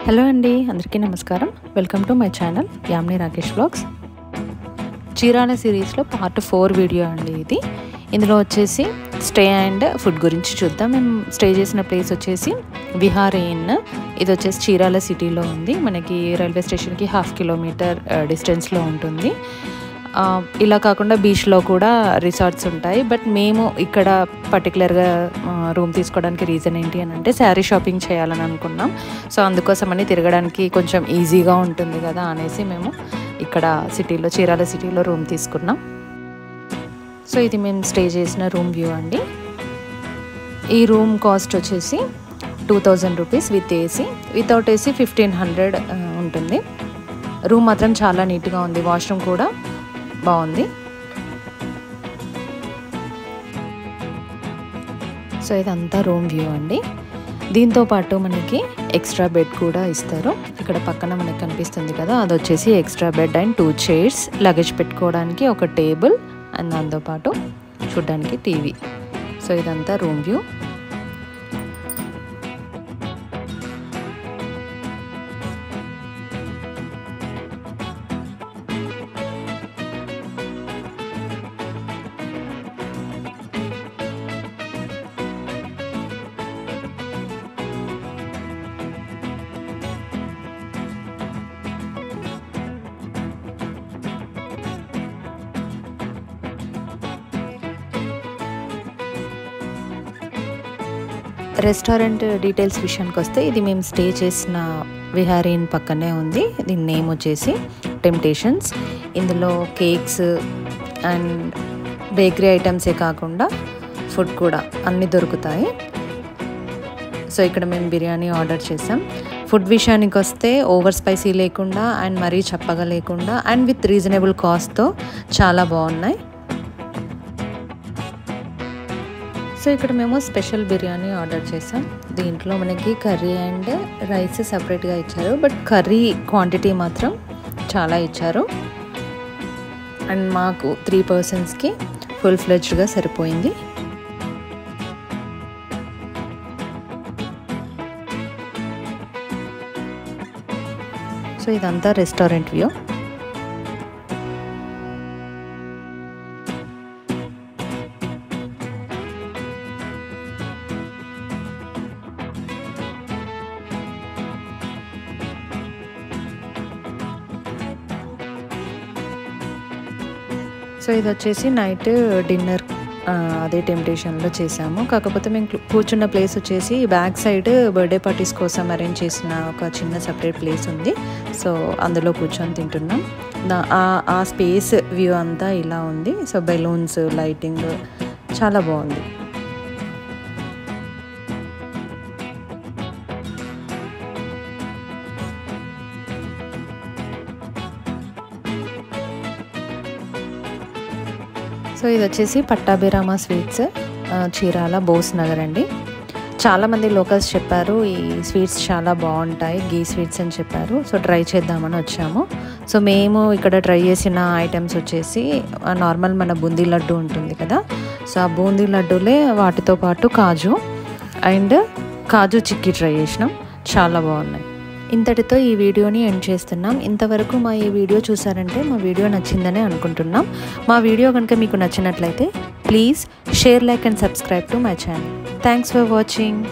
Hello అండి, అందరికీ నమస్కారం. Welcome to my channel Yamini Rakesh vlogs. Chirala సిరీస్లో పార్ట్ 4 వీడియో అండి ఇది. ఇందులో వచ్చేసి స్టే అండ్ ఫుడ్ గురించి చూద్దాం. మేము స్టే చేసిన ప్లేస్ వచ్చేసి విహారీ ఇన్. ఇది వచ్చేసి చీరాల సిటీలో ఉంది. మనకి రైల్వే స్టేషన్కి 1/2 కిలోమీటర్ డిస్టెన్స్లో ఉంటుంది. ఇలా కాకుండా బీచ్లో కూడా రిసార్ట్స్ ఉంటాయి. బట్ మేము ఇక్కడ పర్టికులర్గా రూమ్ తీసుకోవడానికి రీజన్ ఏంటి అని అంటే శారీ షాపింగ్ చేయాలని అనుకున్నాం. సో అందుకోసమని తిరగడానికి కొంచెం ఈజీగా ఉంటుంది కదా అనేసి మేము ఇక్కడ సిటీలో చీరాల సిటీలో రూమ్ తీసుకున్నాం. సో ఇది మేము స్టే చేసిన రూమ్ వ్యూ అండి. ఈ రూమ్ కాస్ట్ వచ్చేసి 2000 rupees with AC. Without AC 1500 ఉంటుంది. రూమ్ మాత్రం చాలా నీట్గా ఉంది. వాష్రూమ్ కూడా బాగుంది. సో ఇదంతా రూమ్ వ్యూ అండి. దీంతో పాటు మనకి ఎక్స్ట్రా బెడ్ కూడా ఇస్తారు. ఇక్కడ పక్కన మనకి కనిపిస్తుంది కదా, అది వచ్చేసి extra bed and 2 chairs, luggage పెట్టుకోవడానికి ఒక టేబుల్ అండ్ దాంతోపాటు చూడడానికి టీవీ. సో ఇదంతా రూమ్ వ్యూ. రెస్టారెంట్ డీటెయిల్స్ విషయానికి వస్తే, ఇది మేము స్టే చేసిన విహారీ ఇన్ పక్కనే ఉంది. దీని నేమ్ వచ్చేసి టెంప్టేషన్స్. ఇందులో కేక్స్ అండ్ బేకరీ ఐటమ్సే కాకుండా ఫుడ్ కూడా అన్నీ దొరుకుతాయి. సో ఇక్కడ మేము బిర్యానీ ఆర్డర్ చేసాం. ఫుడ్ విషయానికి వస్తే ఓవర్ స్పైసీ లేకుండా అండ్ మరీ చప్పగా లేకుండా అండ్ విత్ రీజనబుల్ కాస్ట్తో చాలా బాగున్నాయి. సో ఇక్కడ మేము స్పెషల్ బిర్యానీ ఆర్డర్ చేసాం. దీంట్లో మనకి కర్రీ అండ్ రైస్ సపరేట్గా ఇచ్చారు. బట్ కర్రీ క్వాంటిటీ మాత్రం చాలా ఇచ్చారు. అండ్ మాకు 3 పర్సన్స్కి ఫుల్ ఫ్లెడ్జ్డ్గా సరిపోయింది. సో ఇదంతా రెస్టారెంట్ వ్యూ. సో ఇది వచ్చేసి నైట్ డిన్నర్ అదే టెంప్టేషన్లో చేసాము. కాకపోతే మేము కూర్చున్న ప్లేస్ వచ్చేసి బ్యాక్ సైడ్ బర్త్డే పార్టీస్ కోసం అరేంజ్ చేసిన ఒక చిన్న సపరేట్ ప్లేస్ ఉంది. సో అందులో కూర్చొని తింటున్నాం. ఆ స్పేస్ వ్యూ అంతా ఇలా ఉంది. సో బెలూన్స్, లైటింగ్ చాలా బాగుంది. సో ఇది వచ్చేసి పట్టాభిరామ స్వీట్స్, చీరాల బోస్ నగర్ అండి. చాలామంది లోకల్స్ చెప్పారు ఈ స్వీట్స్ చాలా బాగుంటాయి, గీ స్వీట్స్ అని చెప్పారు. సో ట్రై చేద్దామని వచ్చాము. సో మేము ఇక్కడ ట్రై చేసిన ఐటమ్స్ వచ్చేసి నార్మల్ మన బూందీ లడ్డు ఉంటుంది కదా, సో ఆ బూందీ లడ్డూలే వాటితో పాటు కాజు అండ్ కాజు చిక్కీ ట్రై చేసినాం. చాలా బాగున్నాయి. ఇంతటితో ఈ వీడియోని ఎండ్ చేస్తున్నాం. ఇంతవరకు మా ఈ వీడియో చూసారంటే మా వీడియో నచ్చిందనే అనుకుంటున్నాం. మా వీడియో కనుక మీకు నచ్చినట్లయితే please share, like and subscribe to my channel. Thanks for watching.